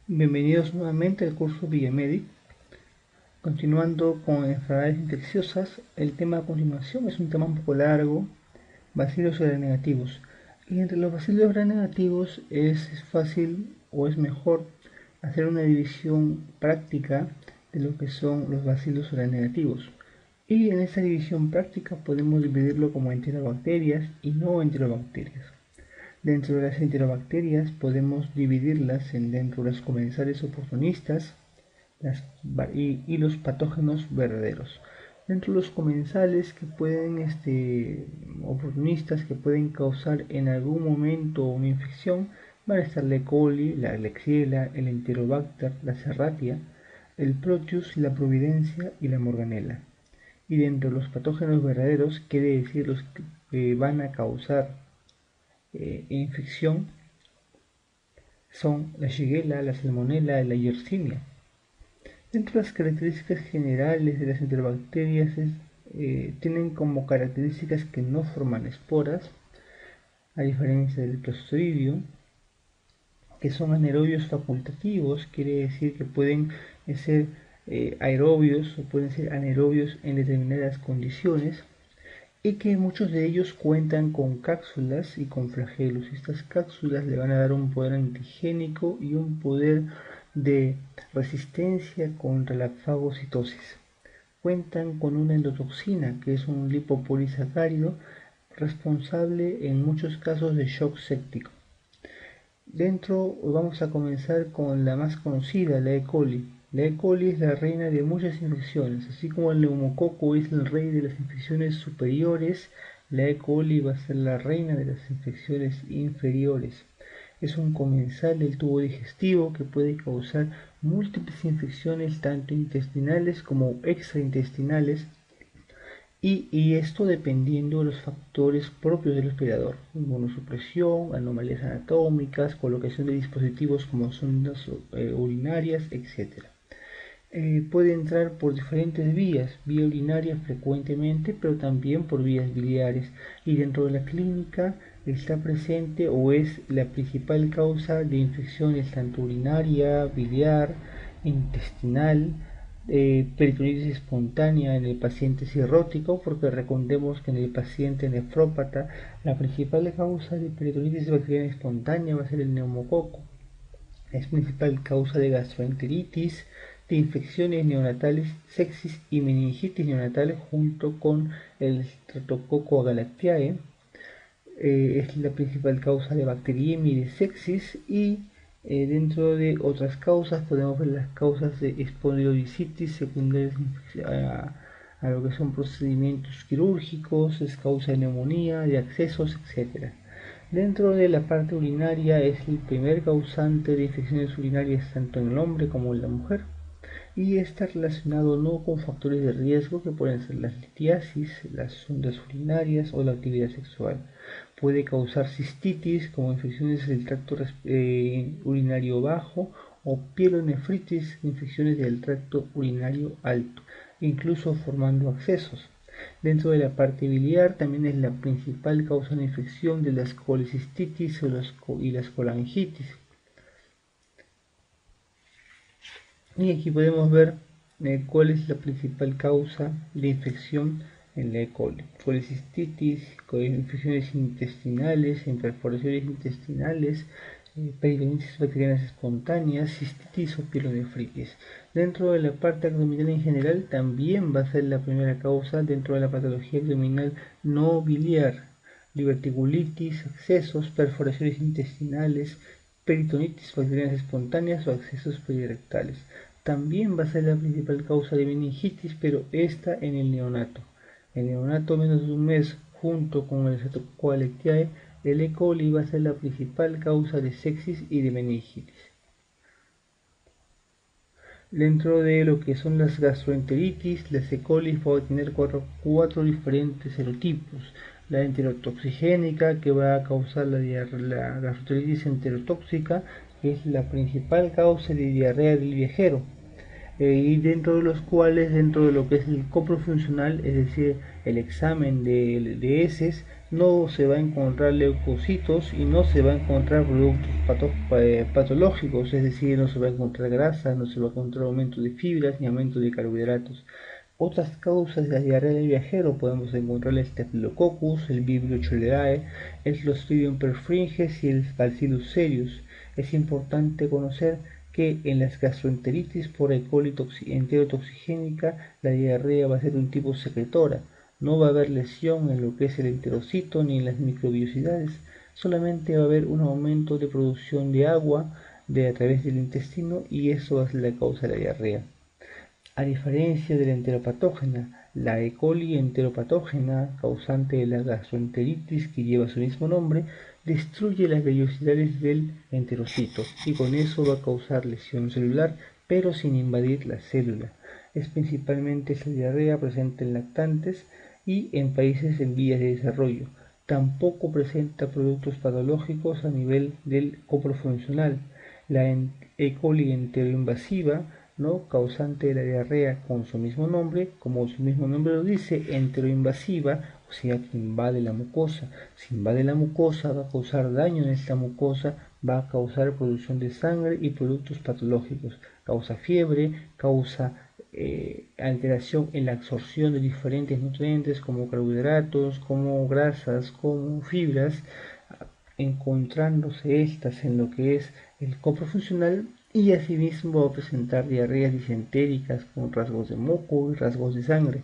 Bienvenidos nuevamente al curso Villamedic. Continuando con enfermedades infecciosas, el tema a continuación es un tema un poco largo, bacilos gramnegativos. Y entre los bacilos gramnegativos es fácil o es mejor hacer una división práctica de lo que son los bacilos gramnegativos. Y en esa división práctica podemos dividirlo como enterobacterias y no enterobacterias. Dentro de las enterobacterias podemos dividirlas dentro de las comensales oportunistas y los patógenos verdaderos. Dentro de los comensales que pueden, oportunistas que pueden causar en algún momento una infección, van a estar la E. coli, la Klebsiella, el Enterobacter, la Serratia, el Proteus, la Providencia y la Morganella. Y dentro de los patógenos verdaderos, quiere decir los que van a causar infección, son la Shigella, la Salmonella y la Yersinia. Dentro de las características generales de las enterobacterias tienen como características que no forman esporas, a diferencia del Clostridium, que son anaerobios facultativos, quiere decir que pueden ser aerobios o pueden ser anaerobios en determinadas condiciones, y que muchos de ellos cuentan con cápsulas y con flagelos. Estas cápsulas le van a dar un poder antigénico y un poder de resistencia contra la fagocitosis. Cuentan con una endotoxina, que es un lipopolisacárido responsable en muchos casos de shock séptico. Dentro vamos a comenzar con la más conocida, la E. coli. La E. coli es la reina de muchas infecciones, así como el neumococo es el rey de las infecciones superiores, la E. coli va a ser la reina de las infecciones inferiores. Es un comensal del tubo digestivo que puede causar múltiples infecciones tanto intestinales como extraintestinales, y esto dependiendo de los factores propios del hospedador: inmunosupresión, anomalías anatómicas, colocación de dispositivos como sondas urinarias, etc. Puede entrar por diferentes vías, vía urinaria frecuentemente, pero también por vías biliares, y dentro de la clínica está presente o es la principal causa de infecciones tanto urinaria, biliar, intestinal, peritonitis espontánea en el paciente cirrótico, porque recordemos que en el paciente nefrópata la principal causa de peritonitis bacteriana espontánea va a ser el neumococo. Es principal causa de gastroenteritis, de infecciones neonatales, sepsis y meningitis neonatales junto con el Streptococcus agalactiae. Es la principal causa de bacteriemia y de sepsis, y dentro de otras causas podemos ver las causas de espondilodicitis secundarias a lo que son procedimientos quirúrgicos, es causa de neumonía, de accesos, etc. Dentro de la parte urinaria es el primer causante de infecciones urinarias tanto en el hombre como en la mujer, y está relacionado no con factores de riesgo que pueden ser la litiasis, las sondas urinarias o la actividad sexual. Puede causar cistitis como infecciones del tracto urinario bajo, o pielonefritis, infecciones del tracto urinario alto, incluso formando abscesos. Dentro de la parte biliar también es la principal causa de infección de las colecistitis y las colangitis. Y aquí podemos ver cuál es la principal causa de infección en la E. coli: colecistitis, infecciones intestinales, perforaciones intestinales, peritonitis bacterianas espontáneas, cistitis o pielonefritis. Dentro de la parte abdominal en general también va a ser la primera causa dentro de la patología abdominal no biliar: diverticulitis, abscesos, perforaciones intestinales, peritonitis bacterianas espontáneas o accesos perirectales. También va a ser la principal causa de meningitis, pero esta en el neonato. El neonato menos de un mes, junto con el Streptococcus agalactiae, el E. coli va a ser la principal causa de sepsis y de meningitis. Dentro de lo que son las gastroenteritis, las E. coli va a tener cuatro diferentes serotipos: la enterotoxigénica, que va a causar la gastroenteritis enterotóxica, que es la principal causa de diarrea del viajero, y dentro de los cuales, dentro de lo que es el coprofuncional, es decir, el examen de heces, no se va a encontrar leucocitos y no se va a encontrar productos patológicos, es decir, no se va a encontrar grasa, no se va a encontrar aumento de fibras ni aumento de carbohidratos. Otras causas de la diarrea del viajero podemos encontrar el Staphylococcus, el Vibrio cholerae, el Clostridium perfringens y el Bacillus cereus. Es importante conocer que en las gastroenteritis por E. coli enterotoxigénica la diarrea va a ser un tipo secretora. No va a haber lesión en lo que es el enterocito ni en las microbiosidades, solamente va a haber un aumento de producción de agua a través del intestino y eso es la causa de la diarrea. A diferencia de la enteropatógena, la E. coli enteropatógena, causante de la gastroenteritis que lleva su mismo nombre, destruye las vellosidades del enterocito y con eso va a causar lesión celular, pero sin invadir la célula. Es principalmente esta diarrea presente en lactantes y en países en vías de desarrollo. Tampoco presenta productos patológicos a nivel del coprofuncional. La E. coli enteroinvasiva, ¿no?, causante de la diarrea con su mismo nombre, como su mismo nombre lo dice, enteroinvasiva, o sea que invade la mucosa. Si invade la mucosa va a causar daño en esta mucosa, va a causar producción de sangre y productos patológicos. Causa fiebre, causa alteración en la absorción de diferentes nutrientes como carbohidratos, como grasas, como fibras, encontrándose estas en lo que es el coprofuncional y asimismo va a presentar diarreas disentéricas con rasgos de moco y rasgos de sangre.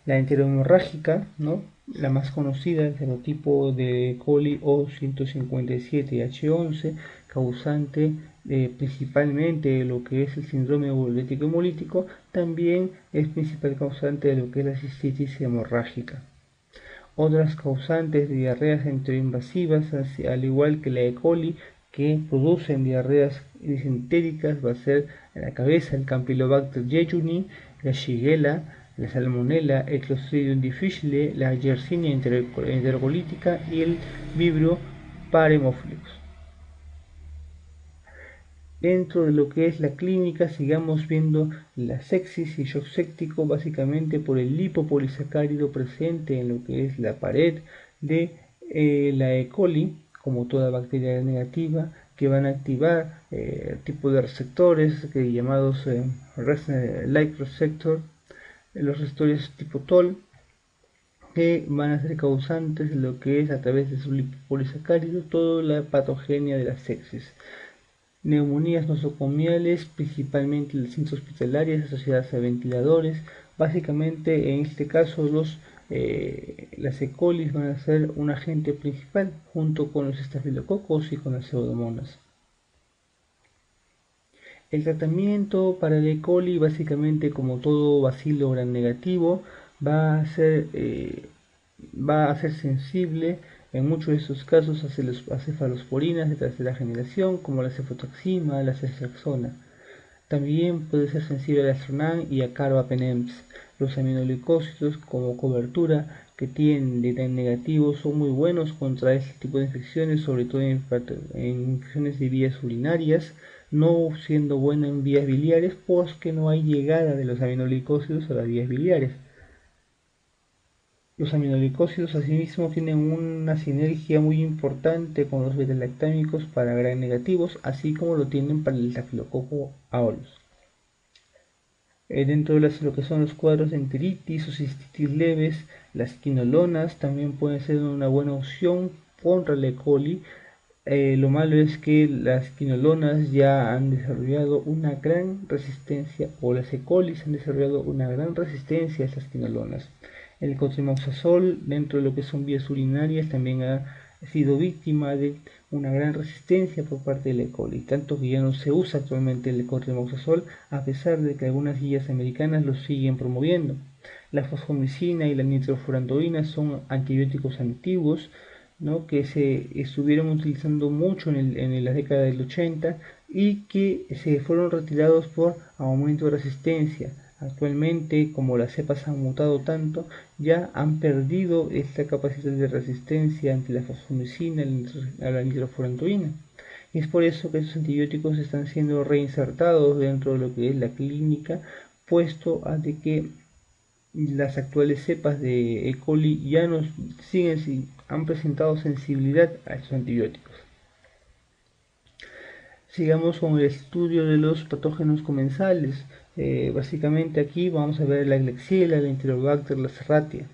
La enterohemorrágica, ¿no?, la más conocida, el genotipo de coli O157H11, causante principalmente de lo que es el síndrome urolético hemolítico, también es principal causante de lo que es la cistitis hemorrágica. Otras causantes de diarreas enteroinvasivas, al igual que la E. coli, que producen diarreas disentéricas, va a ser en la cabeza el Campylobacter jejuni, la Shigella, la Salmonella, el Clostridium difficile, la Yersinia enterocolítica y el Vibrio parhaemophilus. Dentro de lo que es la clínica, sigamos viendo la sepsis y shock séptico, básicamente por el lipopolisacárido presente en lo que es la pared de la E. coli, como toda bacteria negativa, que van a activar tipo de receptores llamados like receptor, los receptores tipo TOL, que van a ser causantes de lo que es a través de su lipopolisacárido toda la patogenia de la sepsis. Neumonías nosocomiales, principalmente las cintas hospitalarias asociadas a ventiladores. Básicamente, en este caso, las E. coli van a ser un agente principal junto con los estafilococos y con las pseudomonas. El tratamiento para el E. coli, básicamente, como todo bacilo gram negativo, va a ser sensible en muchos de estos casos a cefalosporinas de tercera generación, como la cefotaxima, la ceftriaxona. También puede ser sensible a Astronam y a carbapenems. Los aminoglucósidos como cobertura que tienen de negativo son muy buenos contra este tipo de infecciones, sobre todo en infecciones de vías urinarias, no siendo buena en vías biliares porque no hay llegada de los aminoglucósidos a las vías biliares. Los aminoglucósidos asimismo tienen una sinergia muy importante con los beta-lactámicos para gram negativos, así como lo tienen para el Staphylococcus aureus. Dentro de lo que son los cuadros de enteritis o cistitis leves, las quinolonas también pueden ser una buena opción contra la E. coli. Lo malo es que las quinolonas ya han desarrollado una gran resistencia, o las E. coli han desarrollado una gran resistencia a estas quinolonas. El cotrimoxazol dentro de lo que son vías urinarias también ha sido víctima de una gran resistencia por parte de la E. coli, tanto que ya no se usa actualmente el cotrimoxazol a pesar de que algunas guías americanas lo siguen promoviendo. La fosfomicina y la nitrofurantoína son antibióticos antiguos, ¿no?, que se estuvieron utilizando mucho en la década del 80 y que se fueron retirados por aumento de resistencia. Actualmente, como las cepas han mutado tanto, ya han perdido esta capacidad de resistencia ante la fosfomicina y la nitrofurantoína. Y es por eso que estos antibióticos están siendo reinsertados dentro de lo que es la clínica, puesto a de que las actuales cepas de E. coli ya no han presentado sensibilidad a estos antibióticos. Sigamos con el estudio de los patógenos comensales. Básicamente aquí vamos a ver la Klebsiella, la Enterobacter, la Serratia.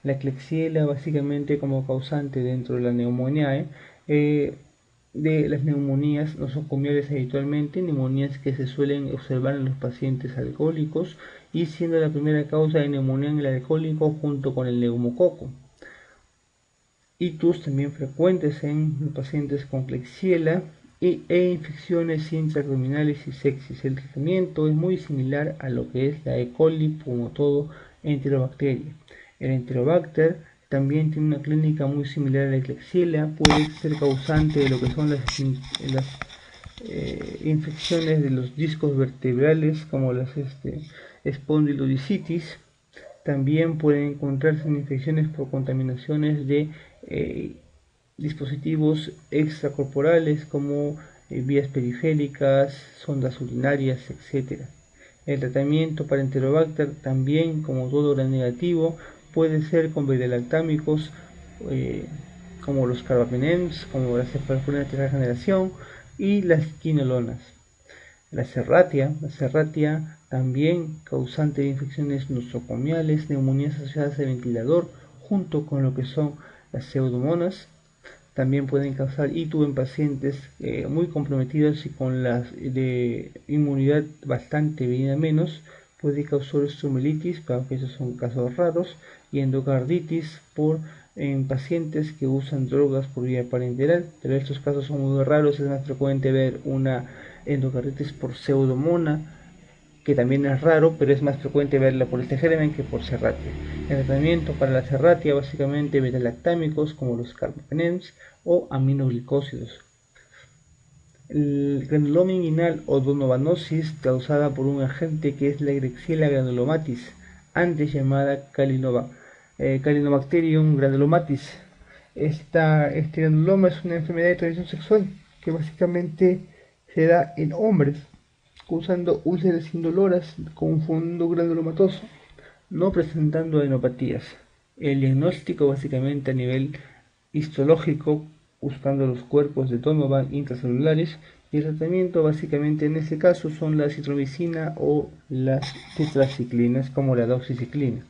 La Klebsiella básicamente como causante dentro de la neumonía, de las neumonías nosocomiales habitualmente, neumonías que se suelen observar en los pacientes alcohólicos y siendo la primera causa de neumonía en el alcohólico junto con el neumococo. Itus también frecuentes en los pacientes con Klebsiella e infecciones intraabdominales y sepsis. El tratamiento es muy similar a lo que es la E. coli, como todo enterobacteria. El Enterobacter también tiene una clínica muy similar a la Klebsiella, puede ser causante de lo que son las infecciones de los discos vertebrales como las espondilodicitis. También pueden encontrarse en infecciones por contaminaciones de dispositivos extracorporales como vías periféricas, sondas urinarias, etc. El tratamiento para Enterobacter también, como todo gran negativo, puede ser con beta-lactámicos como los carbapenems, como las cefalopurinas de tercera generación y las quinolonas. La Serratia también causante de infecciones nosocomiales, neumonías asociadas al ventilador, junto con lo que son las pseudomonas. También pueden causar ITU en pacientes muy comprometidos y con la de inmunidad bastante bien a menos. Puede causar osteomelitis, pero esos son casos raros, y endocarditis en pacientes que usan drogas por vía parenteral, pero estos casos son muy raros. Es más frecuente ver una endocarditis por pseudomona, que también es raro, pero es más frecuente verla por este germen que por Serratia. El tratamiento para la Serratia básicamente beta-lactámicos como los carbapenems o aminoglicósidos. El granuloma inguinal o donovanosis causada por un agente que es la Klebsiella granulomatis, antes llamada Calinobacterium granulomatis. Este granuloma es una enfermedad de transmisión sexual que básicamente se da en hombres causando úlceras indoloras con un fondo granulomatoso, no presentando adenopatías. El diagnóstico básicamente a nivel histológico, buscando los cuerpos de Donovan intracelulares, y el tratamiento básicamente en este caso son la citromicina o las tetraciclinas como la doxiciclina.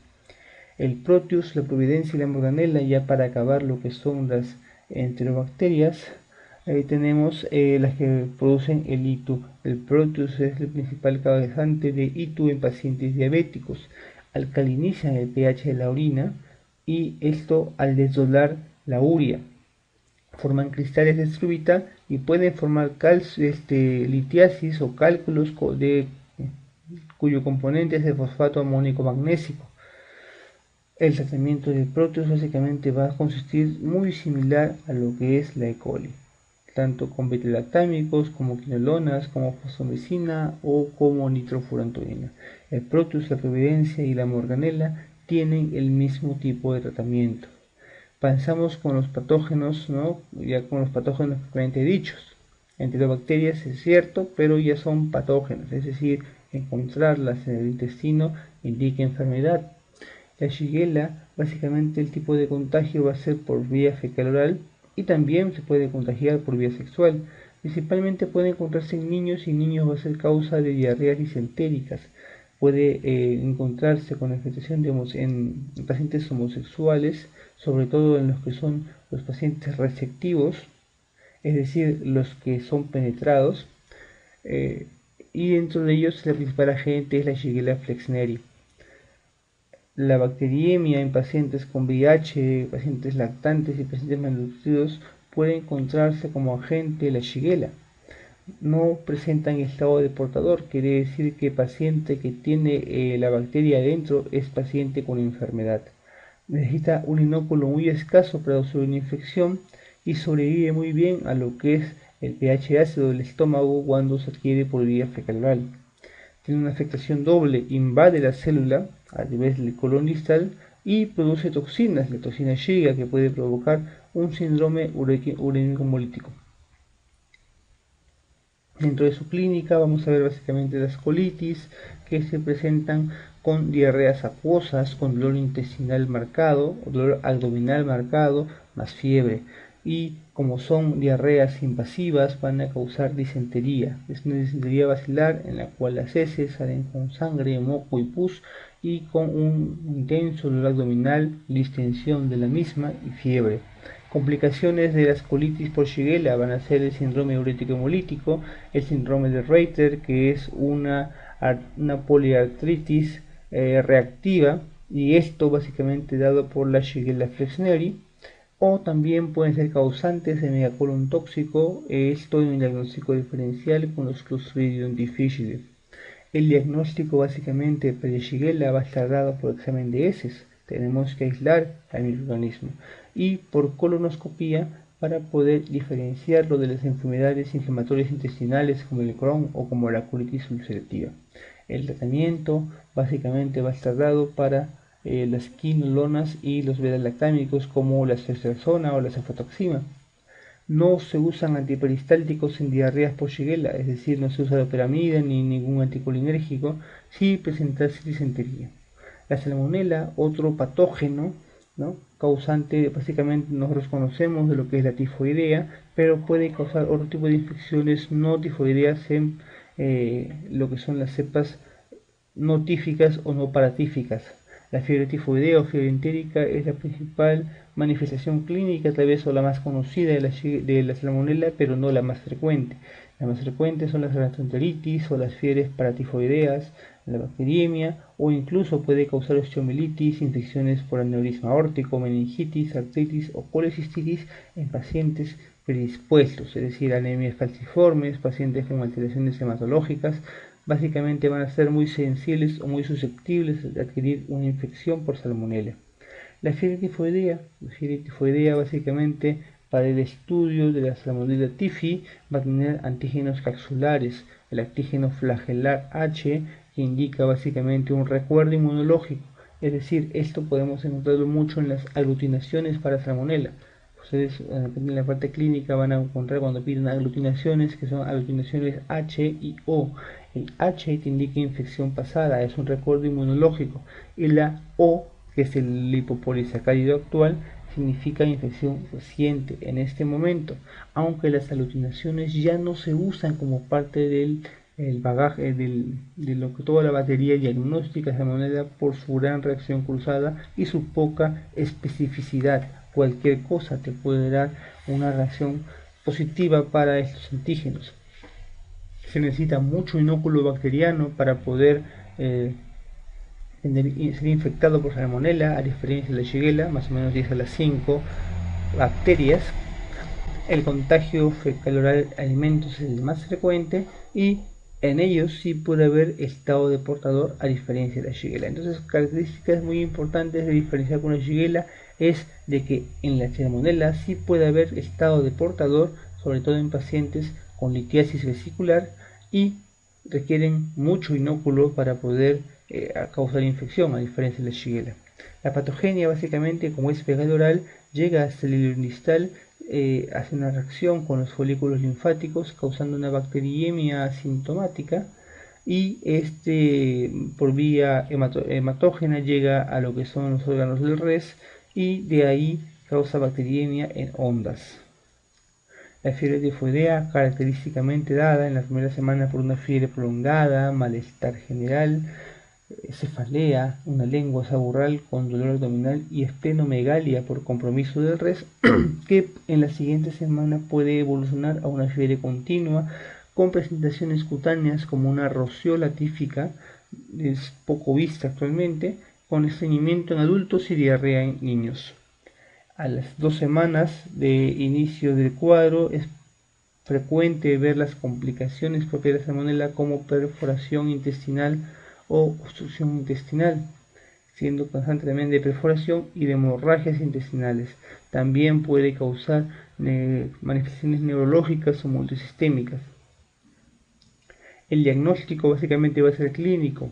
El Proteus, la Providencia y la Morganella, ya para acabar lo que son las enterobacterias, ahí tenemos las que producen el ITU. El Proteus es el principal causante de ITU en pacientes diabéticos. Alcalinizan el pH de la orina y esto al desdoblar la urea forman cristales de struvita y pueden formar litiasis o cálculos cuyo componente es el fosfato amónico magnésico. El tratamiento del Proteus básicamente va a consistir muy similar a lo que es la E. coli, tanto con beta-lactámicos como quinolonas, como fosfomicina o como nitrofurantoína. El Proteus, la Providencia y la Morganella tienen el mismo tipo de tratamiento. Pasamos con los patógenos, ¿no? Ya con los patógenos propiamente dichos. Enterobacterias es cierto, pero ya son patógenos, es decir, encontrarlas en el intestino indica enfermedad. La Shigella, básicamente el tipo de contagio va a ser por vía fecal oral y también se puede contagiar por vía sexual. Principalmente puede encontrarse en niños y niños va a ser causa de diarreas disentéricas. Puede encontrarse con afectación en pacientes homosexuales, sobre todo en los que son los pacientes receptivos, es decir, los que son penetrados, y dentro de ellos la principal agente es la Shigella flexneri. La bacteriemia en pacientes con VIH, pacientes lactantes y pacientes malnutridos puede encontrarse como agente la Shigella. No presentan estado de portador, quiere decir que el paciente que tiene la bacteria adentro es paciente con enfermedad. Necesita un inóculo muy escaso para producir una infección y sobrevive muy bien a lo que es el pH ácido del estómago cuando se adquiere por vía fecal oral. Tiene una afectación doble, invade la célula a través del colon distal y produce toxinas, la toxina Shiga, que puede provocar un síndrome urémico hemolítico. Dentro de su clínica vamos a ver básicamente las colitis que se presentan con diarreas acuosas, con dolor intestinal marcado, o dolor abdominal marcado, más fiebre. Y como son diarreas invasivas, van a causar disentería. Es una disentería basilar en la cual las heces salen con sangre, moco y pus, y con un intenso dolor abdominal, distensión de la misma y fiebre. Complicaciones de las colitis por Shigella van a ser el síndrome urético hemolítico, el síndrome de Reiter, que es una poliartritis reactiva, y esto básicamente dado por la Shigella flexneri, o también pueden ser causantes de megacolon tóxico, esto en el diagnóstico diferencial con los Clostridium difficile. El diagnóstico básicamente de Shigella va a estar dado por examen de heces. Tenemos que aislar al microorganismo y por colonoscopía para poder diferenciarlo de las enfermedades inflamatorias intestinales como el Crohn o como la colitis ulcerativa. El tratamiento básicamente va a estar dado para las quinolonas y los beta-lactámicos como la ceftriaxona o la cefatoxima. No se usan antiperistálticos en diarreas por Shigella, es decir, no se usa loperamida ni ningún anticolinérgico si presentase disentería. La salmonela, otro patógeno, ¿no?, causante, básicamente nosotros conocemos de lo que es la tifoidea, pero puede causar otro tipo de infecciones no tifoideas en lo que son las cepas no tíficas o no paratíficas. La fiebre tifoidea o fiebre entérica es la principal manifestación clínica, tal vez o la más conocida de la salmonela, pero no la más frecuente. Las más frecuentes son las gastroenteritis o las fiebres paratifoideas, la bacteriemia, o incluso puede causar osteomielitis, infecciones por aneurisma aórtico, meningitis, artritis o colecistitis en pacientes predispuestos, es decir, anemias falciformes, pacientes con alteraciones hematológicas. Básicamente van a ser muy sensibles o muy susceptibles de adquirir una infección por salmonela. La fiebre tifoidea básicamente para el estudio de la salmonella tifi va a tener antígenos capsulares, el antígeno flagelar H, que indica básicamente un recuerdo inmunológico, es decir, esto podemos encontrarlo mucho en las aglutinaciones para salmonella. Ustedes en la parte clínica van a encontrar cuando piden aglutinaciones, que son aglutinaciones H y O. El H te indica infección pasada, es un recuerdo inmunológico, y la O, que es el lipopolisacárido actual, significa infección reciente en este momento, aunque las aglutinaciones ya no se usan como parte del bagaje de lo que toda la batería diagnóstica de salmonella por su gran reacción cruzada y su poca especificidad. Cualquier cosa te puede dar una reacción positiva para estos antígenos. Se necesita mucho inóculo bacteriano para poder ser infectado por salmonella, a diferencia de la Shigella, más o menos 10 a las 5 bacterias. El contagio fecal oral de alimentos es el más frecuente y en ellos sí puede haber estado de portador, a diferencia de la Shigella. Entonces, características muy importantes de diferenciar con la Shigella es de que en la salmonella sí puede haber estado de portador, sobre todo en pacientes con litiasis vesicular, y requieren mucho inóculo para poder causar infección, a diferencia de la Shigella. La patogenia, básicamente, como es fecal oral, llega hasta el hilo distal, hace una reacción con los folículos linfáticos, causando una bacteriemia asintomática, y por vía hematógena llega a lo que son los órganos del res, y de ahí causa bacteriemia en ondas. La fiebre tifoidea, característicamente dada en la primera semana por una fiebre prolongada, malestar general, cefalea, una lengua saburral con dolor abdominal y esplenomegalia por compromiso del res, que en la siguiente semana puede evolucionar a una fiebre continua con presentaciones cutáneas como una rociola tífica, es poco vista actualmente, con estreñimiento en adultos y diarrea en niños. A las 2 semanas de inicio del cuadro es frecuente ver las complicaciones propias de la salmonella como perforación intestinal o obstrucción intestinal, siendo causante también de perforación y de hemorragias intestinales. También puede causar manifestaciones neurológicas o multisistémicas. El diagnóstico básicamente va a ser clínico.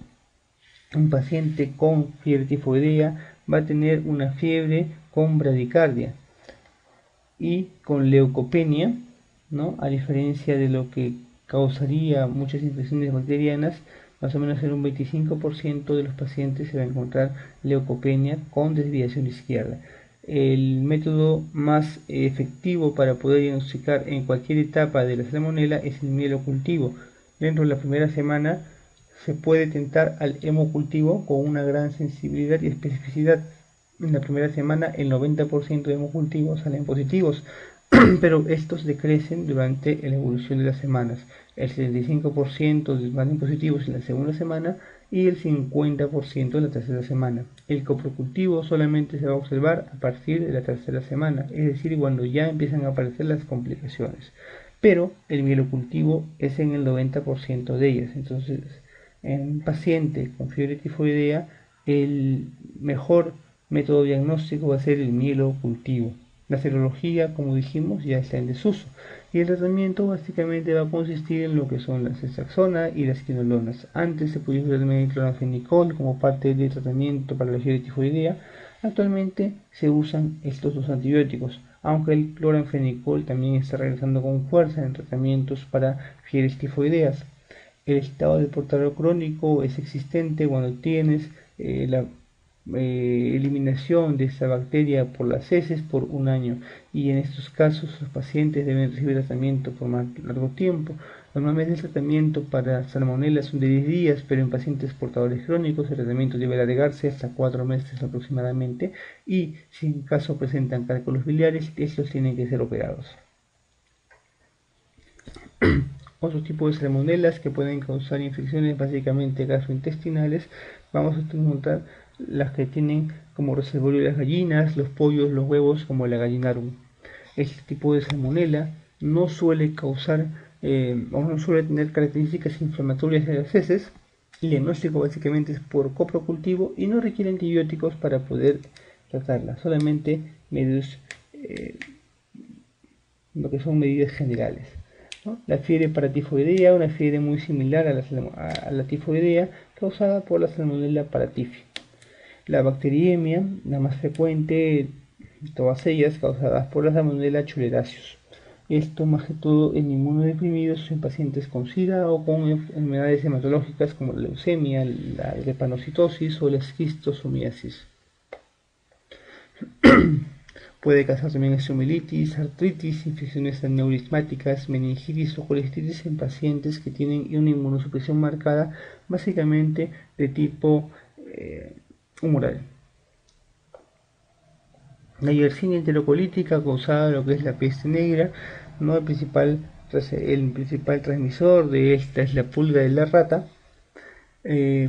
Un paciente con fiebre tifoidea va a tener una fiebre con bradicardia y con leucopenia, ¿no? A diferencia de lo que causaría muchas infecciones bacterianas, más o menos en un 25% de los pacientes se va a encontrar leucopenia con desviación izquierda. El método más efectivo para poder diagnosticar en cualquier etapa de la salmonela es el mielocultivo. Dentro de la primera semana se puede tentar al hemocultivo con una gran sensibilidad y especificidad. En la primera semana el 90% de hemocultivos salen positivos, pero estos decrecen durante la evolución de las semanas. El 75% salen positivos en la segunda semana y el 50% en la tercera semana. El coprocultivo solamente se va a observar a partir de la tercera semana, es decir, cuando ya empiezan a aparecer las complicaciones. Pero el mielocultivo es en el 90% de ellas. Entonces, en un paciente con fiebre tifoidea, el mejor método diagnóstico va a ser el mielocultivo. La serología, como dijimos, ya está en desuso. Y el tratamiento básicamente va a consistir en lo que son la ceftriaxona y las quinolonas. Antes se podía usar el cloranfenicol como parte del tratamiento para la fiebre tifoidea. Actualmente se usan estos dos antibióticos, aunque el cloranfenicol también está regresando con fuerza en tratamientos para fiebres tifoideas. El estado de portador crónico es existente cuando tienes la eliminación de esta bacteria por las heces por un año, y en estos casos los pacientes deben recibir tratamiento por más largo tiempo. Normalmente el tratamiento para salmonella son de 10 días, pero en pacientes portadores crónicos el tratamiento debe alargarse hasta 4 meses aproximadamente, y si en caso presentan cálculos biliares, estos tienen que ser operados. Otro tipo de salmonelas que pueden causar infecciones básicamente gastrointestinales, vamos a encontrar las que tienen como reservorio las gallinas, los pollos, los huevos, como la gallinarum. Este tipo de salmonela no suele causar o no suele tener características inflamatorias de las heces. El diagnóstico básicamente es por coprocultivo y no requiere antibióticos para poder tratarla, solamente medios, lo que son medidas generales. La fiebre paratifoidea, una fiebre muy similar a la tifoidea, causada por la salmonella paratifia. La bacteriemia, la más frecuente, todas ellas causadas por la salmonella chuleraceus. Esto más que todo en inmunodeprimidos, en pacientes con SIDA o con enfermedades hematológicas como la leucemia, la drepanocitosis o la esquistosomiasis. Puede causar también osteomielitis, artritis, infecciones aneurismáticas, meningitis o colestitis en pacientes que tienen una inmunosupresión marcada, básicamente de tipo humoral. La Yersinia enterocolítica causada lo que es la peste negra, ¿no? El principal transmisor de esta es la pulga de la rata.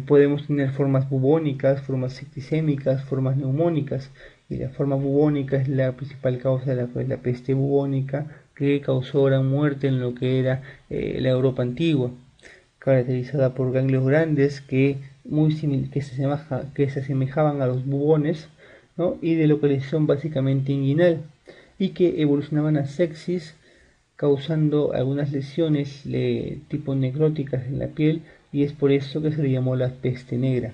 Podemos tener formas bubónicas, formas septicémicas, formas neumónicas, y la forma bubónica es la principal causa de la peste bubónica, que causó gran muerte en lo que era la Europa antigua, caracterizada por ganglios grandes que se asemejaban a los bubones, ¿no? Y de localización básicamente inguinal, y que evolucionaban a sepsis, causando algunas lesiones tipo necróticas en la piel, y es por eso que se le llamó la peste negra.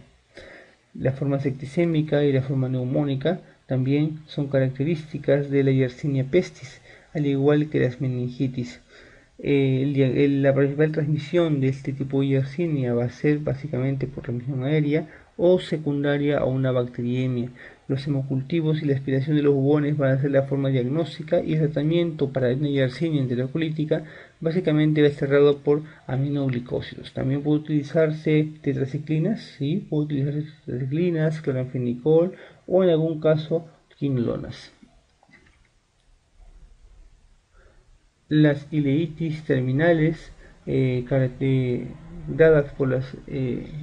La forma septicémica y la forma neumónica también son características de la Yersinia pestis, al igual que las meningitis. La principal transmisión de este tipo de Yersinia va a ser básicamente por transmisión aérea o secundaria a una bacteriemia. Los hemocultivos y la aspiración de los bubones van a ser la forma diagnóstica, y el tratamiento para una Yersinia enterocolítica básicamente va a estar dado por aminoglicósidos. También puede utilizarse tetraciclinas, ¿sí? Puede utilizarse tetraciclinas, cloranfenicol o en algún caso quinolonas. Las ileitis terminales dadas por las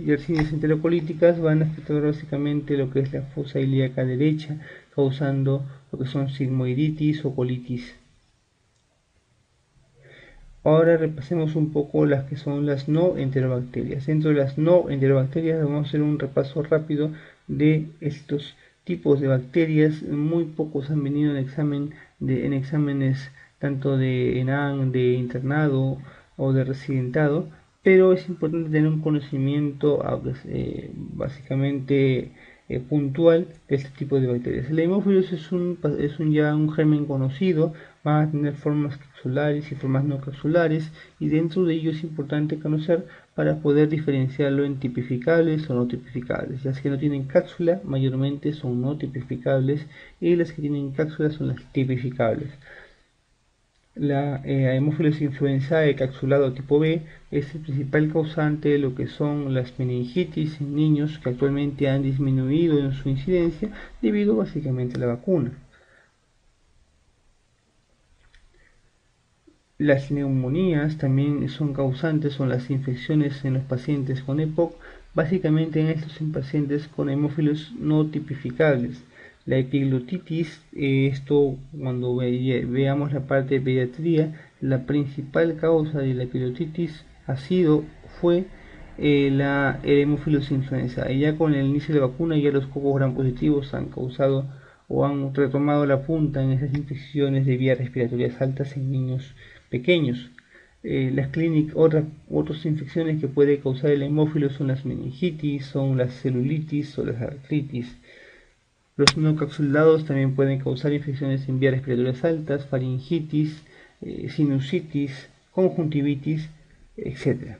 yersinias enterocolíticas van a afectar básicamente lo que es la fosa ilíaca derecha, causando lo que son sigmoiditis o colitis. Ahora repasemos un poco las que son las no enterobacterias. Dentro de las no enterobacterias vamos a hacer un repaso rápido de estos tipos de bacterias. Muy pocos han venido en exámenes tanto de ENAN, de internado o de residentado, pero es importante tener un conocimiento básicamente puntual de este tipo de bacterias. El Haemophilus es ya un germen conocido van a tener formas capsulares y formas no capsulares, y dentro de ello es importante conocer para poder diferenciarlo en tipificables o no tipificables. Las que no tienen cápsula mayormente son no tipificables y las que tienen cápsula son las tipificables. La Haemophilus influenzae capsulado tipo B es el principal causante de lo que son las meningitis en niños, que actualmente han disminuido en su incidencia debido básicamente a la vacuna. Las neumonías también son causantes, son las infecciones en los pacientes con EPOC, básicamente en estos pacientes con hemófilos no tipificables. La epiglotitis, esto cuando veamos la parte de pediatría, la principal causa de la epiglotitis fue la Haemophilus influenza. Y ya con el inicio de la vacuna, ya los cocos gram positivos han causado o han retomado la punta en esas infecciones de vías respiratorias altas en niños pequeños. Otras infecciones que puede causar el hemófilo son las meningitis, son las celulitis o las artritis. Los no capsulados también pueden causar infecciones en vías respiratorias altas, faringitis, sinusitis, conjuntivitis, etc.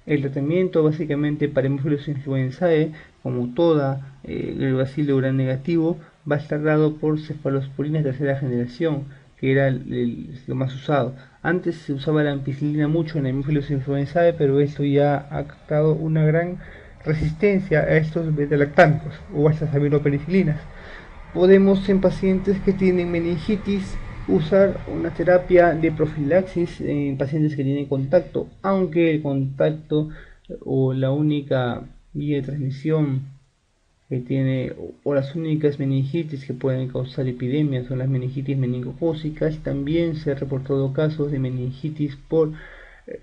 El tratamiento básicamente para Haemophilus influenzae, como toda el bacilo gram negativo, va a estar dado por cefalosporina de tercera generación, que era lo más usado. Antes se usaba la ampicilina mucho en Haemophilus influenzae, pero esto ya ha captado una gran resistencia a estos beta-lactámicos o a estas aminopenicilinas. Podemos en pacientes que tienen meningitis usar una terapia de profilaxis en pacientes que tienen contacto, aunque el contacto o la única vía de transmisión que tiene o las únicas meningitis que pueden causar epidemias son las meningitis meningocócicas. También se han reportado casos de meningitis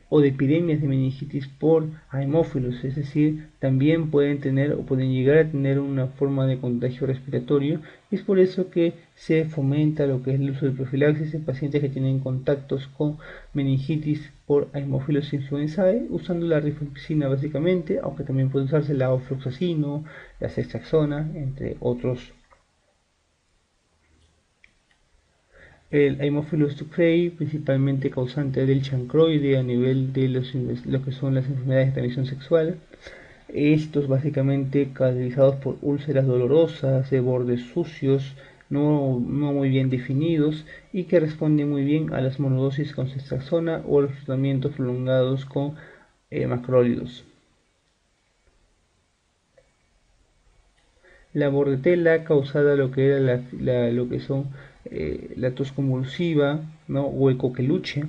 o de epidemias de meningitis por haemófilos, es decir, también pueden tener o pueden llegar a tener una forma de contagio respiratorio, y es por eso que se fomenta lo que es el uso de profilaxis en pacientes que tienen contactos con meningitis por Haemophilus influenzae, usando la rifampicina básicamente, aunque también puede usarse la ofloxacino, la ceftriaxona, entre otros. El Haemophilus ducreyi, principalmente causante del chancroide a nivel de lo que son las enfermedades de transmisión sexual. Estos básicamente caracterizados por úlceras dolorosas, de bordes sucios, no muy bien definidos, y que responden muy bien a las monodosis con ceftriaxona o los tratamientos prolongados con macrólidos. La bordetela causada lo que era lo que son la tos convulsiva, ¿no? o el coqueluche.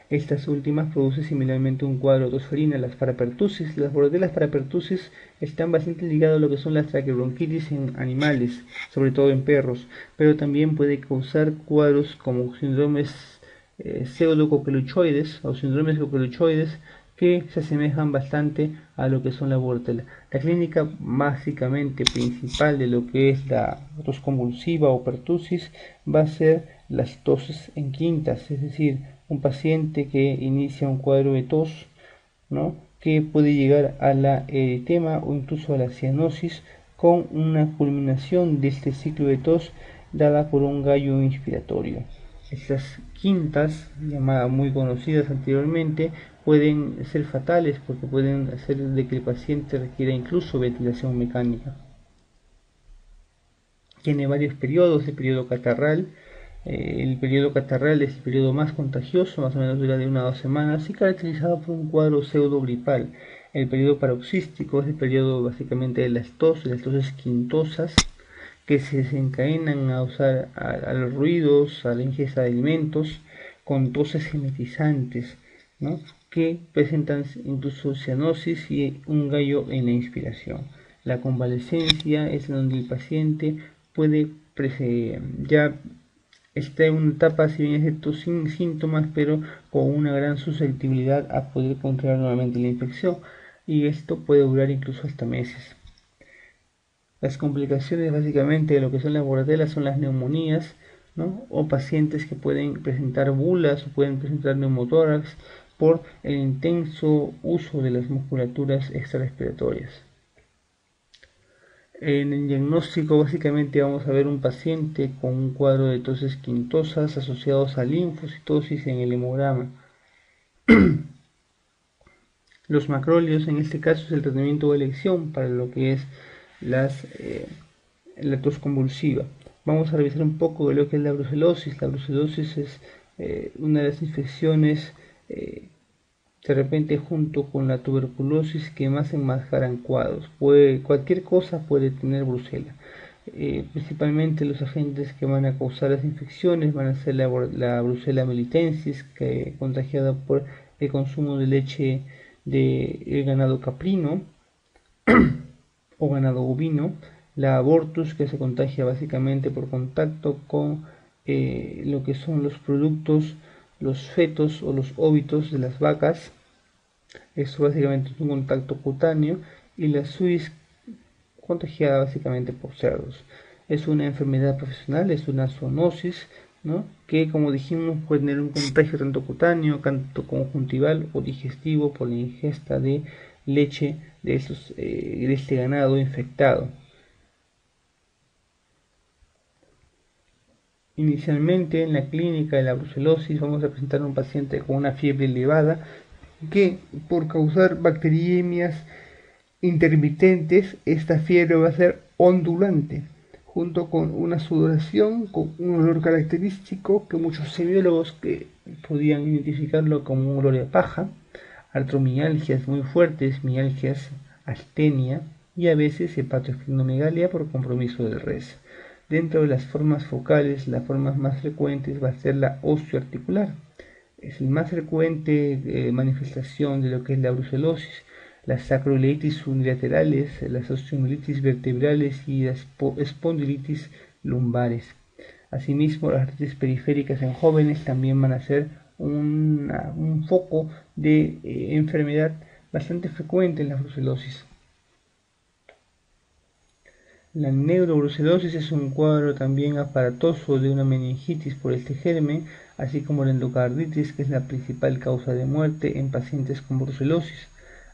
Estas últimas producen similarmente un cuadro de tosferina. Las parapertusis, las bordetelas parapertusis están bastante ligadas a lo que son las traqueobronquitis en animales, sobre todo en perros, pero también puede causar cuadros como síndromes pseudocoqueluchoides o síndromes coqueluchoides, que se asemejan bastante a lo que son la bordetela. La clínica básicamente principal de lo que es la tos convulsiva o pertusis va a ser las toses en quintas, es decir, un paciente que inicia un cuadro de tos, ¿no? que puede llegar a la eritema o incluso a la cianosis, con una culminación de este ciclo de tos dada por un gallo inspiratorio. Estas quintas, llamadas muy conocidas anteriormente, pueden ser fatales porque pueden hacer de que el paciente requiera incluso ventilación mecánica. Tiene varios periodos: el periodo catarral. El periodo catarral es el periodo más contagioso, más o menos dura de 1 a 2 semanas y caracterizado por un cuadro pseudogripal. El periodo paroxístico es el periodo básicamente de las toses quintosas, que se desencadenan a los ruidos, a la ingesta de alimentos, con toses genetizantes, ¿no? que presentan incluso cianosis y un gallo en la inspiración. La convalescencia es donde el paciente puede ya está en una etapa, si bien es cierto, sin síntomas, pero con una gran susceptibilidad a poder contraer nuevamente la infección, y esto puede durar incluso hasta meses. Las complicaciones básicamente de lo que son las bordetelas son las neumonías, ¿no? o pacientes que pueden presentar bulas o pueden presentar neumotórax, por el intenso uso de las musculaturas extrarrespiratorias. En el diagnóstico básicamente vamos a ver un paciente con un cuadro de toses quintosas asociados a linfocitosis en el hemograma. Los macrólidos en este caso es el tratamiento de elección para lo que es la tos convulsiva. Vamos a revisar un poco de lo que es la brucelosis. La brucelosis es una de las infecciones de repente junto con la tuberculosis que más enmascaran cuadros. Cualquier cosa puede tener brucela. Principalmente los agentes que van a causar las infecciones van a ser la brucela melitensis, que contagiada por el consumo de leche del ganado caprino o ganado bovino, la abortus, que se contagia básicamente por contacto con lo que son los productos, los fetos o los óvitos de las vacas. Esto básicamente es un contacto cutáneo, y la suis, contagiada básicamente por cerdos. Es una enfermedad profesional, es una zoonosis, ¿no? Que, como dijimos, puede tener un contagio tanto cutáneo, tanto conjuntival o digestivo por la ingesta de leche de este ganado infectado. Inicialmente en la clínica de la brucelosis vamos a presentar a un paciente con una fiebre elevada que, por causar bacteriemias intermitentes, esta fiebre va a ser ondulante, junto con una sudoración, con un olor característico que muchos semiólogos que podían identificarlo como un olor de paja, artromialgias muy fuertes, mialgias, astenia y a veces hepatoesplenomegalia por compromiso del res. Dentro de las formas focales, las formas más frecuentes va a ser la osteoarticular. Es el más frecuente manifestación de lo que es la brucelosis. Las sacroileitis unilaterales, las osteomielitis vertebrales y las espondilitis lumbares. Asimismo, las artritis periféricas en jóvenes también van a ser un foco de enfermedad bastante frecuente en la brucelosis. La neurobrucelosis es un cuadro también aparatoso de una meningitis por este germen, así como la endocarditis, que es la principal causa de muerte en pacientes con brucelosis.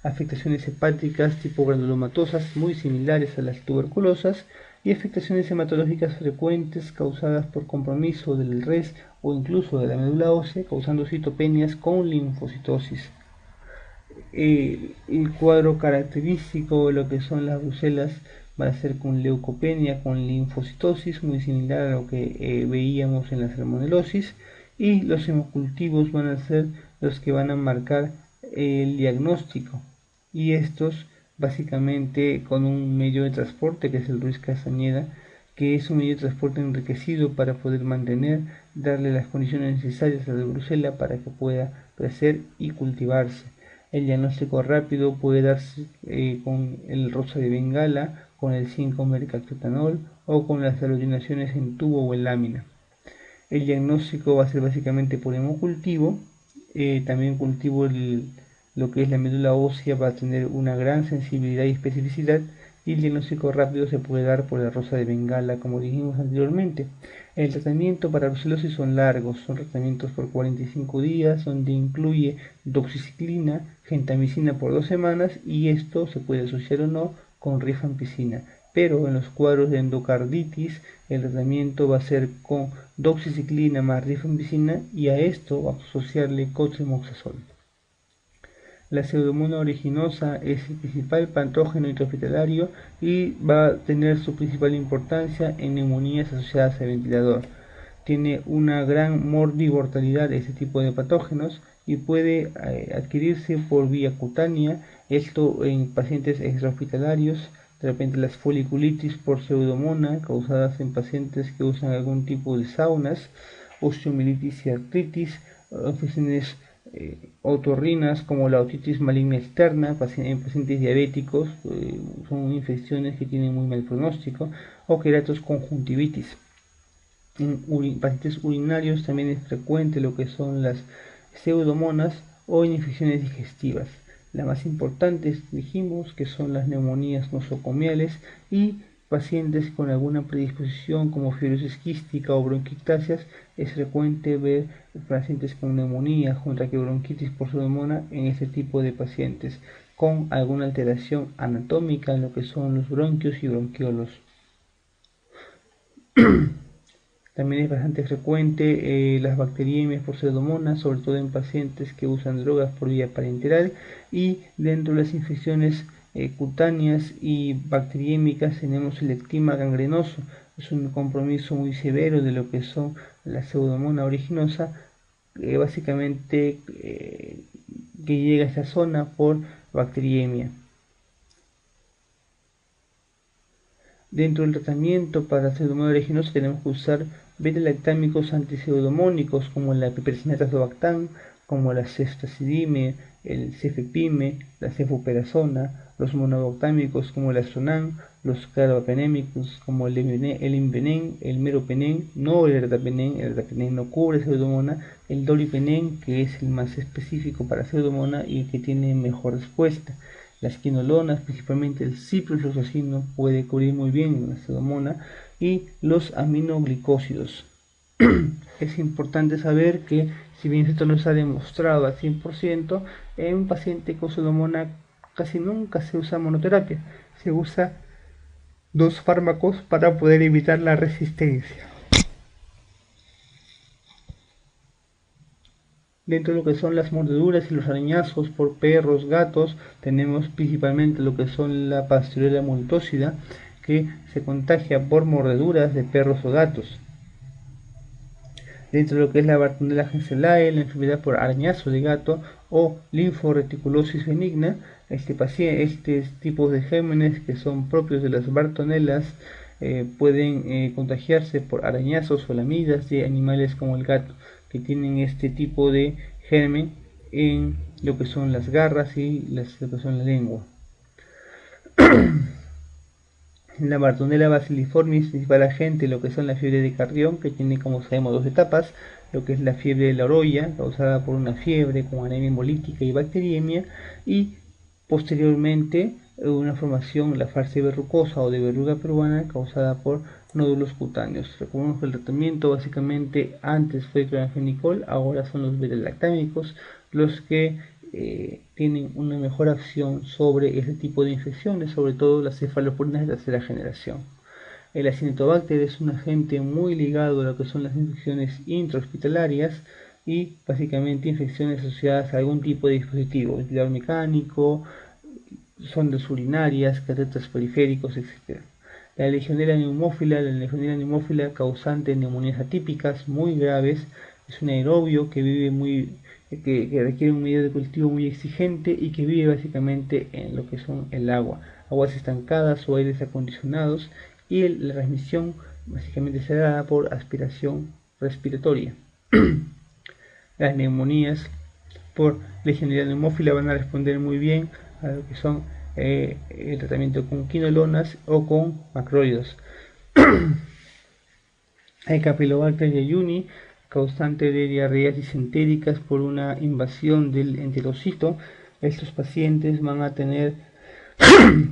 Afectaciones hepáticas tipo granulomatosas muy similares a las tuberculosas, y afectaciones hematológicas frecuentes causadas por compromiso del res o incluso de la médula ósea, causando citopenias con linfocitosis. El cuadro característico de lo que son las brucelas va a ser con leucopenia, con linfocitosis, muy similar a lo que veíamos en la salmonelosis, y los hemocultivos van a ser los que van a marcar el diagnóstico, y estos básicamente con un medio de transporte que es el Ruiz Castañeda, que es un medio de transporte enriquecido para poder darle las condiciones necesarias a la brucela para que pueda crecer y cultivarse. El diagnóstico rápido puede darse con el rosa de Bengala, con el 5-mercaptopranol o con las halogenaciones en tubo o en lámina. El diagnóstico va a ser básicamente por hemocultivo. También cultivo lo que es la médula ósea, va a tener una gran sensibilidad y especificidad, y el diagnóstico rápido se puede dar por la rosa de Bengala, como dijimos anteriormente. El tratamiento para brucelosis son largos, son tratamientos por 45 días, donde incluye doxiciclina, gentamicina por 2 semanas, y esto se puede asociar o no con rifampicina. Pero en los cuadros de endocarditis el tratamiento va a ser con doxiciclina más rifampicina, y a esto vamos a asociarle cotrimoxazol. La pseudomonas aeruginosa es el principal patógeno intrahospitalario y va a tener su principal importancia en neumonías asociadas al ventilador. Tiene una gran morbi-mortalidad de este tipo de patógenos y puede adquirirse por vía cutánea, esto en pacientes extrahospitalarios. De repente las foliculitis por pseudomonas causadas en pacientes que usan algún tipo de saunas, osteomielitis y artritis, infecciones otorrinas como la otitis maligna externa en pacientes diabéticos, son infecciones que tienen muy mal pronóstico, o queratos conjuntivitis. En pacientes urinarios también es frecuente lo que son las pseudomonas o infecciones digestivas. Las más importantes dijimos que son las neumonías nosocomiales y pacientes con alguna predisposición como fibrosis quística o bronquiectasias, es frecuente ver pacientes con neumonía, con traqueobronquitis por pseudomonas en este tipo de pacientes, con alguna alteración anatómica en lo que son los bronquios y bronquiolos. También es bastante frecuente las bacteriemias por pseudomonas, sobre todo en pacientes que usan drogas por vía parenteral, y dentro de las infecciones cutáneas y bacteriémicas tenemos el ectima gangrenoso. Es un compromiso muy severo de lo que son la pseudomonas originosa, básicamente que llega a esta zona por bacteriemia. Dentro del tratamiento para pseudomonas aeruginosa tenemos que usar beta-lactámicos antipseudomónicos como la piperacinato azobactam, como la ceftazidime, el cefepime, la cefoperazona, los monoglutàmicos como el astronam, los carbapenémicos como el imbenen, el meropenem, no el ertapenem no cubre pseudomonas, el dolipenem, que es el más específico para pseudomonas y el que tiene mejor respuesta. Las quinolonas, principalmente el ciprofloxacino, puede cubrir muy bien la pseudomonas, y los aminoglicósidos. Es importante saber que, si bien esto no se ha demostrado al 100%, en un paciente con pseudomonas casi nunca se usa monoterapia, se usa 2 fármacos para poder evitar la resistencia. Dentro de lo que son las mordeduras y los arañazos por perros, gatos, tenemos principalmente lo que son la Pasteurella multósida, que se contagia por mordeduras de perros o gatos. Dentro de lo que es la Bartonella henselae, la enfermedad por arañazo de gato o linforeticulosis benigna, estos tipos de gérmenes que son propios de las Bartonellas pueden contagiarse por arañazos o lamidas de animales como el gato, que tienen este tipo de germen en lo que son las garras y lo que son la lengua. La Bartonella basiliformis principal agente, lo que son la fiebre de Carrión, que tiene, como sabemos, 2 etapas, lo que es la fiebre de la orolla, causada por una fiebre con anemia hemolítica y bacteriemia, y posteriormente una formación, la farsa verrucosa o de verruga peruana, causada por nódulos cutáneos. Recordemos que el tratamiento básicamente antes fue cloranfenicol, ahora son los beta-lactámicos los que tienen una mejor acción sobre este tipo de infecciones, sobre todo las cefaloporinas de tercera generación. El Acinetobacter es un agente muy ligado a lo que son las infecciones intrahospitalarias y básicamente infecciones asociadas a algún tipo de dispositivo, ventilador mecánico, sondas urinarias, catéteres periféricos, etc. La Legionella neumófila causante de neumonías atípicas muy graves, es un aerobio que requiere un medio de cultivo muy exigente y que vive básicamente en lo que son el agua, aguas estancadas o aires acondicionados, y la transmisión básicamente se da por aspiración respiratoria. Las neumonías por Legionella neumófila van a responder muy bien a lo que son el tratamiento con quinolonas o con macrólidos. Hay Campylobacter jejuni, causante de diarreas disentéricas por una invasión del enterocito. Estos pacientes van a tener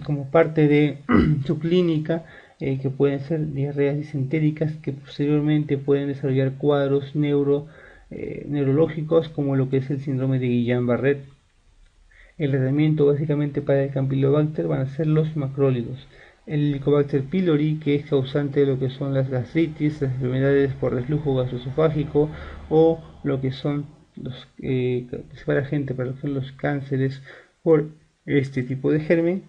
como parte de su clínica que pueden ser diarreas disentéricas que posteriormente pueden desarrollar cuadros neurológicos como lo que es el síndrome de Guillain-Barré. El tratamiento básicamente para el Campylobacter van a ser los macrólidos. El Helicobacter pylori, que es causante de lo que son las gastritis, las enfermedades por reflujo gastroesofágico, o lo que son los para gente para lo que son los cánceres por este tipo de germen.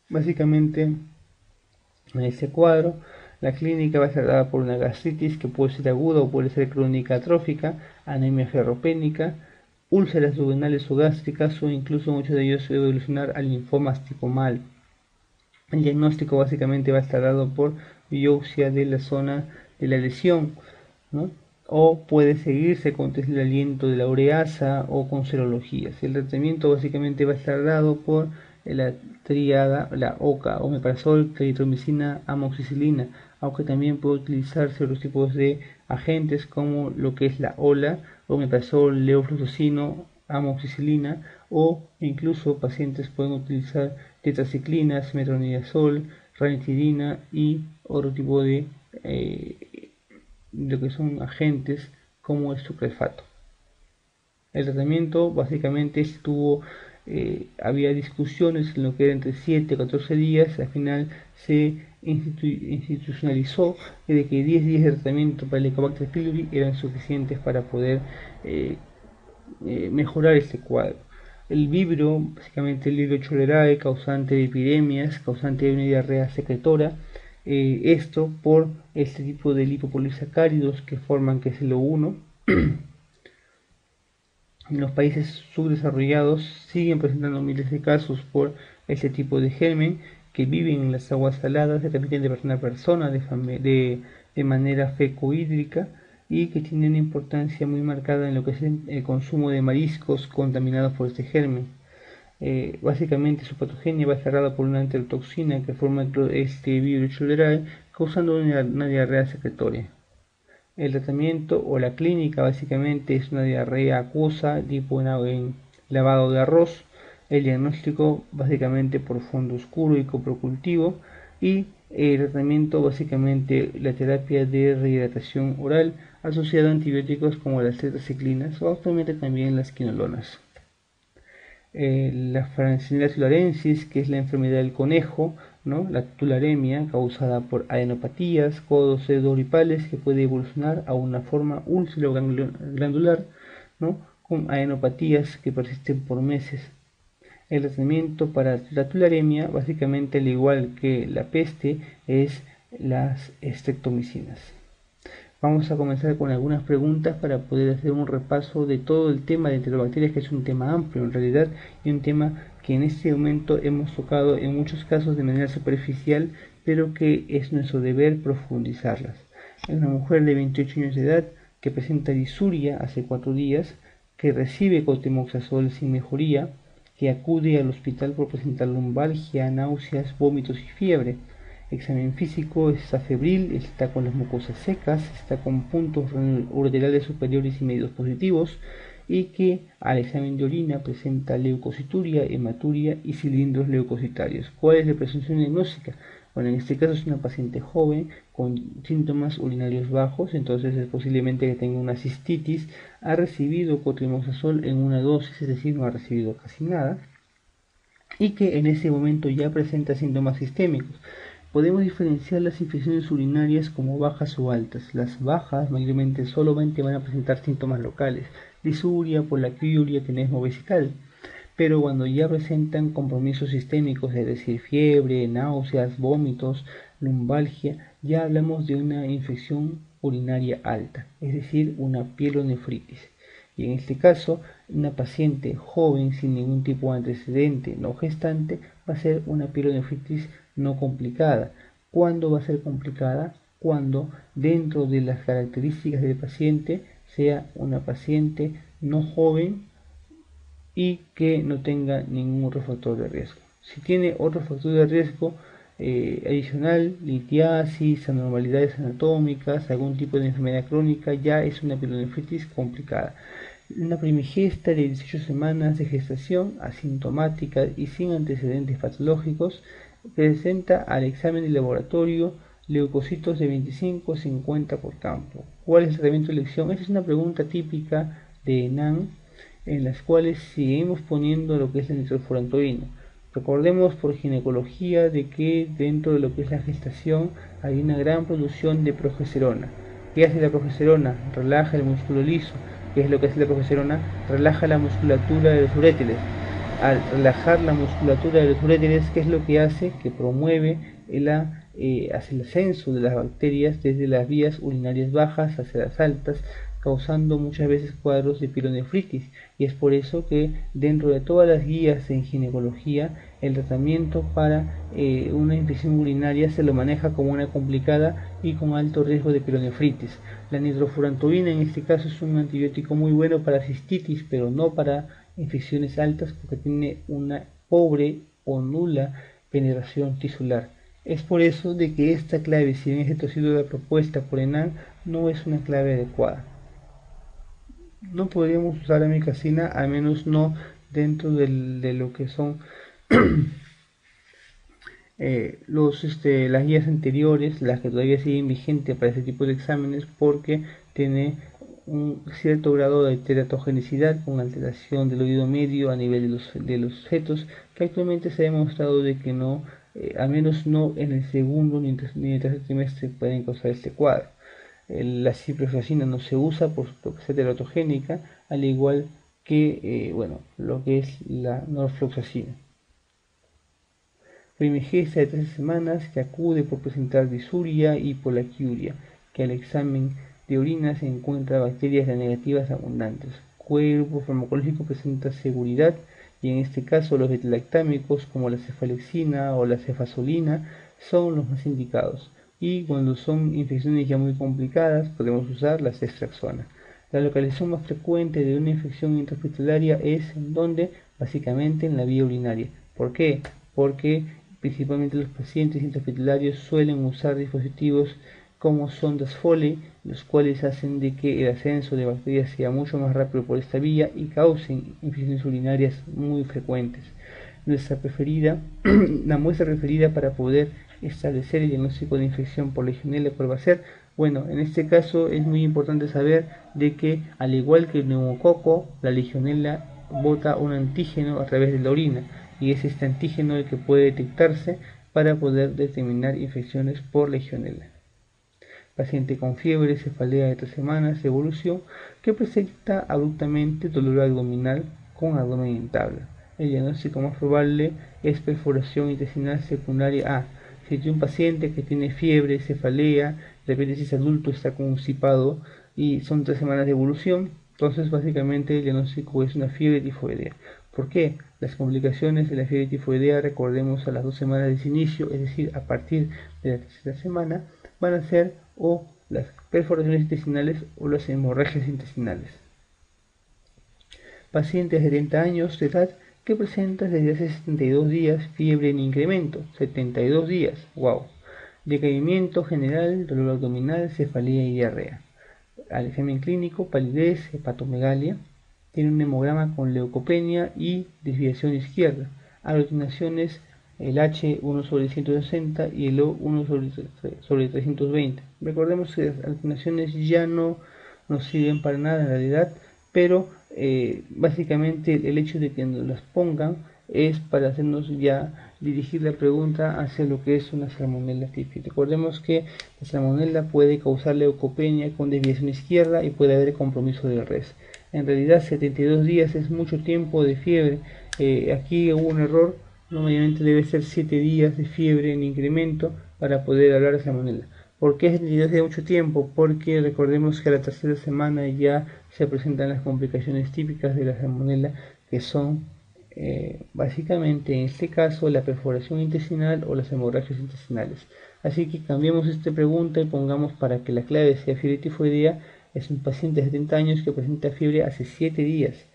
Básicamente en este cuadro la clínica va a estar dada por una gastritis que puede ser aguda o puede ser crónica atrófica, anemia ferropénica, úlceras duodenales o gástricas, o incluso muchos de ellos evolucionar a linfomas tipo mal. El diagnóstico básicamente va a estar dado por biopsia de la zona de la lesión, ¿no? O puede seguirse con test de aliento de la ureasa o con serologías. El tratamiento básicamente va a estar dado por la triada, la OCA, omeprazol, claritromicina, amoxicilina, aunque también puede utilizarse otros tipos de agentes como lo que es la OLA, omeprazol, levofloxacino, amoxicilina, o incluso pacientes pueden utilizar tetraciclinas, metronidazol, ranitidina y otro tipo de lo que son agentes como el sucrefato. El tratamiento básicamente había discusiones en lo que era entre 7 a 14 días, al final se institucionalizó de que 10 días de tratamiento para el Helicobacter pylori eran suficientes para poder mejorar este cuadro. El vibrio, básicamente el Vibrio cholerae, causante de epidemias, causante de una diarrea secretora, esto por este tipo de lipopolisacáridos que forman QSLO1. En los países subdesarrollados siguen presentando miles de casos por este tipo de germen que viven en las aguas saladas, se transmiten de persona a persona de manera fecohídrica y que tienen una importancia muy marcada en lo que es el consumo de mariscos contaminados por este germen. Básicamente su patogenia va cerrada por una enterotoxina que forma este Vibrio cholerae, causando una diarrea secretoria. El tratamiento o la clínica básicamente es una diarrea acuosa tipo en lavado de arroz. El diagnóstico básicamente por fondo oscuro y coprocultivo. Y el tratamiento básicamente la terapia de rehidratación oral asociada a antibióticos como las tetraciclinas o actualmente también las quinolonas. La Francinella tularensis, que es la enfermedad del conejo, ¿no? La tularemia causada por adenopatías codo-pseudoripales que puede evolucionar a una forma úlcero-glandular, ¿no? Con adenopatías que persisten por meses. El tratamiento para la tularemia, básicamente al igual que la peste, es las estreptomicinas. Vamos a comenzar con algunas preguntas para poder hacer un repaso de todo el tema de enterobacterias, que es un tema amplio en realidad y un tema que en este momento hemos tocado en muchos casos de manera superficial, pero que es nuestro deber profundizarlas. Es una mujer de 28 años de edad que presenta disuria hace 4 días, que recibe cotrimoxazol sin mejoría, que acude al hospital por presentar lumbalgia, náuseas, vómitos y fiebre. Examen físico, está febril, está con las mucosas secas, está con puntos ureterales superiores y medios positivos y que al examen de orina presenta leucocituria, hematuria y cilindros leucocitarios. ¿Cuál es la presunción diagnóstica? Bueno, en este caso es una paciente joven con síntomas urinarios bajos, entonces es posiblemente que tenga una cistitis, ha recibido cotrimoxazol en una dosis, es decir, no ha recibido casi nada, y que en ese momento ya presenta síntomas sistémicos. Podemos diferenciar las infecciones urinarias como bajas o altas. Las bajas mayormente solamente van a presentar síntomas locales, disuria, polaquiuria, tenesmo vesical. Pero cuando ya presentan compromisos sistémicos, es decir, fiebre, náuseas, vómitos, lumbalgia, ya hablamos de una infección urinaria alta, es decir, una pielonefritis. Y en este caso, una paciente joven sin ningún tipo de antecedente no gestante va a ser una pielonefritis no complicada. ¿Cuándo va a ser complicada? Cuando dentro de las características del paciente sea una paciente no joven y que no tenga ningún otro factor de riesgo. Si tiene otro factor de riesgo adicional, litiasis, anormalidades anatómicas, algún tipo de enfermedad crónica, ya es una pielonefritis complicada. Una primigesta de 18 semanas de gestación, asintomática y sin antecedentes patológicos, presenta al examen de laboratorio leucocitos de 25 a 50 por campo. ¿Cuál es el tratamiento de elección? Esta es una pregunta típica de ENAN, en las cuales seguimos poniendo lo que es el nitrofurantoína. Recordemos por ginecología de que dentro de lo que es la gestación hay una gran producción de progesterona. ¿Qué hace la progesterona? Relaja el músculo liso. ¿Qué es lo que hace la progesterona? Relaja la musculatura de los uréteres. Al relajar la musculatura de los uréteres, ¿qué es lo que hace? Que promueve hacia el ascenso de las bacterias desde las vías urinarias bajas hacia las altas, causando muchas veces cuadros de pielonefritis, y es por eso que dentro de todas las guías en ginecología el tratamiento para una infección urinaria se lo maneja como una complicada y con alto riesgo de pielonefritis. La nitrofurantoína en este caso es un antibiótico muy bueno para cistitis, pero no para infecciones altas porque tiene una pobre o nula penetración tisular. Es por eso de que esta clave, si bien esto ha sido la propuesta por ENAN, no es una clave adecuada. No podríamos usar amikacina, al menos no dentro de lo que son las guías anteriores, las que todavía siguen vigentes para este tipo de exámenes, porque tiene un cierto grado de teratogenicidad con alteración del oído medio a nivel de los fetos, que actualmente se ha demostrado de que no, al menos no en el segundo ni en el tercer trimestre pueden causar este cuadro. La ciprofloxacina no se usa por lo que sea teratogénica, al igual que lo que es la norfloxacina. Primigesta de 13 semanas que acude por presentar disuria y polaquiuria, que al examen de orina se encuentra bacterias negativas abundantes. Cuerpo farmacológico presenta seguridad y en este caso los betalactámicos como la cefalexina o la cefazolina son los más indicados. Y cuando son infecciones ya muy complicadas podemos usar la ceftriaxona. La localización más frecuente de una infección intrahospitalaria es en donde, básicamente en la vía urinaria. ¿Por qué? Porque principalmente los pacientes intrahospitalarios suelen usar dispositivos como sondas Foley, los cuales hacen de que el ascenso de bacterias sea mucho más rápido por esta vía y causen infecciones urinarias muy frecuentes. Nuestra preferida, la muestra preferida para poder establecer el diagnóstico de infección por Legionella, ¿cuál va a ser? Bueno, en este caso es muy importante saber de que al igual que el neumococo, la Legionella bota un antígeno a través de la orina y es este antígeno el que puede detectarse para poder determinar infecciones por Legionella. Paciente con fiebre, cefalea de 3 semanas, evolución, que presenta abruptamente dolor abdominal con abdomen en tabla. El diagnóstico más probable es perforación intestinal secundaria A. Si tiene un paciente que tiene fiebre, cefalea, de repente si es adulto está constipado y son 3 semanas de evolución, entonces básicamente el diagnóstico es una fiebre tifoidea. ¿Por qué? Las complicaciones de la fiebre tifoidea, recordemos, a las 2 semanas de su inicio, es decir, a partir de la tercera semana, van a ser o las perforaciones intestinales o las hemorragias intestinales. Pacientes de 70 años de edad que presentan desde hace 72 días fiebre en incremento, 72 días, wow, decaimiento general, dolor abdominal, cefalea y diarrea. Al examen clínico, palidez, hepatomegalia, tiene un hemograma con leucopenia y desviación izquierda, aglutinaciones, el H 1 sobre 160 y el O 1 sobre 320. Recordemos que las aglutinaciones ya no nos sirven para nada en realidad, pero básicamente el hecho de que nos las pongan es para hacernos ya dirigir la pregunta hacia lo que es una salmonella tipi. Recordemos que la salmonella puede causar leucopenia con desviación izquierda y puede haber compromiso del res. En realidad 72 días es mucho tiempo de fiebre. Aquí hubo un error, normalmente debe ser 7 días de fiebre en incremento para poder hablar de salmonella. ¿Por qué 72 días de mucho tiempo? Porque recordemos que a la tercera semana ya se presentan las complicaciones típicas de la salmonella, que son básicamente en este caso la perforación intestinal o las hemorragias intestinales. Así que cambiemos esta pregunta y pongamos para que la clave sea fiebre tifoidea, es un paciente de 70 años que presenta fiebre hace 7 días,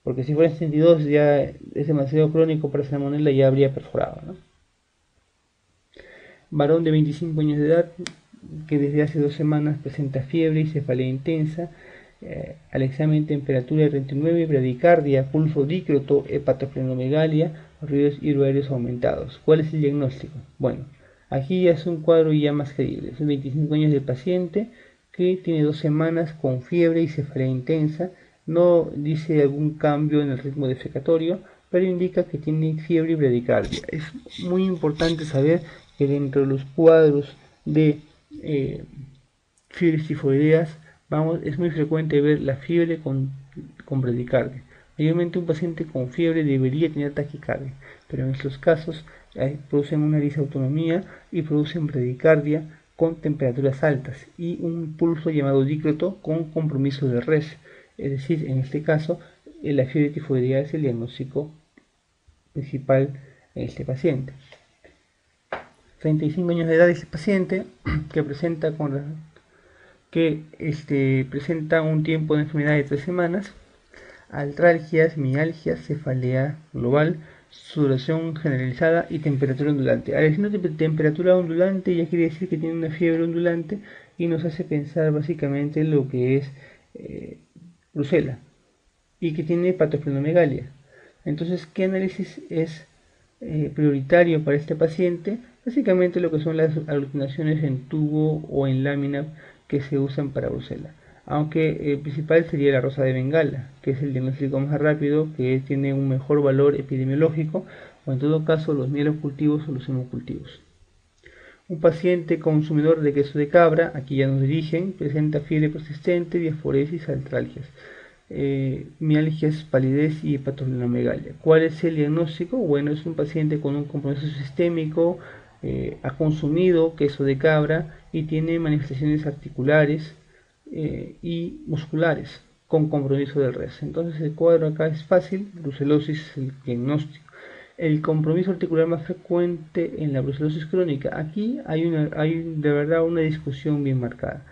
porque si fuera 72 ya es demasiado crónico para salmonella, ya habría perforado, ¿no? Varón de 25 años de edad que desde hace 2 semanas presenta fiebre y cefalea intensa, al examen temperatura de 39, bradicardia, pulso dícroto, hepatosplenomegalia, ruidos hidroaéreos aumentados. ¿Cuál es el diagnóstico? Bueno, aquí ya es un cuadro ya más creíble. Es 25 años de paciente que tiene 2 semanas con fiebre y cefalea intensa. No dice algún cambio en el ritmo defecatorio, pero indica que tiene fiebre y bradicardia. Es muy importante saber que dentro de los cuadros de fiebres tifoideas es muy frecuente ver la fiebre con bradicardia. Mayormente un paciente con fiebre debería tener taquicardia, pero en estos casos producen una disautonomía y producen bradicardia con temperaturas altas y un pulso llamado dícroto con compromiso de res. Es decir, en este caso, la fiebre tifoidea es el diagnóstico principal en este paciente. 35 años de edad este paciente que presenta presenta un tiempo de enfermedad de 3 semanas, artralgias, mialgias, cefalea global, sudoración generalizada y temperatura ondulante. Al decir temperatura ondulante ya quiere decir que tiene una fiebre ondulante y nos hace pensar básicamente en lo que es brucela y que tiene hepatosplenomegalia. Entonces, ¿qué análisis es prioritario para este paciente, básicamente lo que son las aglutinaciones en tubo o en lámina que se usan para brucela. Aunque el principal sería la rosa de Bengala, que es el diagnóstico más rápido, que tiene un mejor valor epidemiológico, o en todo caso los mielocultivos o los hemocultivos. Un paciente consumidor de queso de cabra, aquí ya nos dirigen, presenta fiebre persistente, diaforesis, artralgias, mialgias, palidez y hepatosplenomegalia. ¿Cuál es el diagnóstico? Bueno, es un paciente con un compromiso sistémico, ha consumido queso de cabra y tiene manifestaciones articulares y musculares con compromiso del resto. Entonces el cuadro acá es fácil, brucelosis es el diagnóstico. El compromiso articular más frecuente en la brucelosis crónica. Aquí hay de verdad una discusión bien marcada.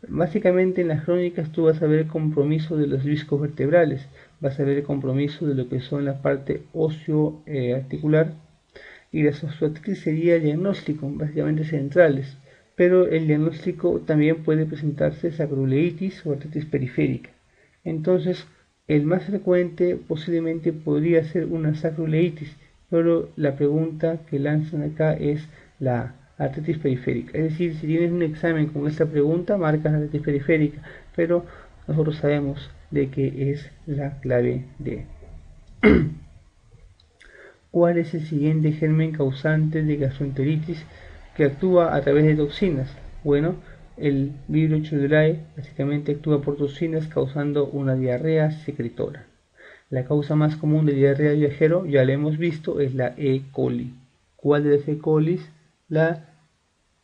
Básicamente en las crónicas tú vas a ver el compromiso de los discos vertebrales, vas a ver el compromiso de lo que son la parte óseo articular, y la osteoartritis sería el diagnóstico, básicamente centrales, pero el diagnóstico también puede presentarse sacroileitis o artritis periférica. Entonces, el más frecuente posiblemente podría ser una sacroileitis, pero la pregunta que lanzan acá es la artritis periférica. Es decir, si tienes un examen con esta pregunta, marcas la artritis periférica, pero nosotros sabemos de que es la clave D. ¿Cuál es el siguiente germen causante de gastroenteritis que actúa a través de toxinas? Bueno, el Vibrio Chilaidea básicamente actúa por toxinas causando una diarrea secretora. La causa más común de diarrea de viajero, ya la hemos visto, es la E. coli. ¿Cuál de las E. coli? La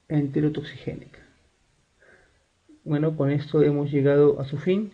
enterotoxigénica. Bueno, con esto hemos llegado a su fin.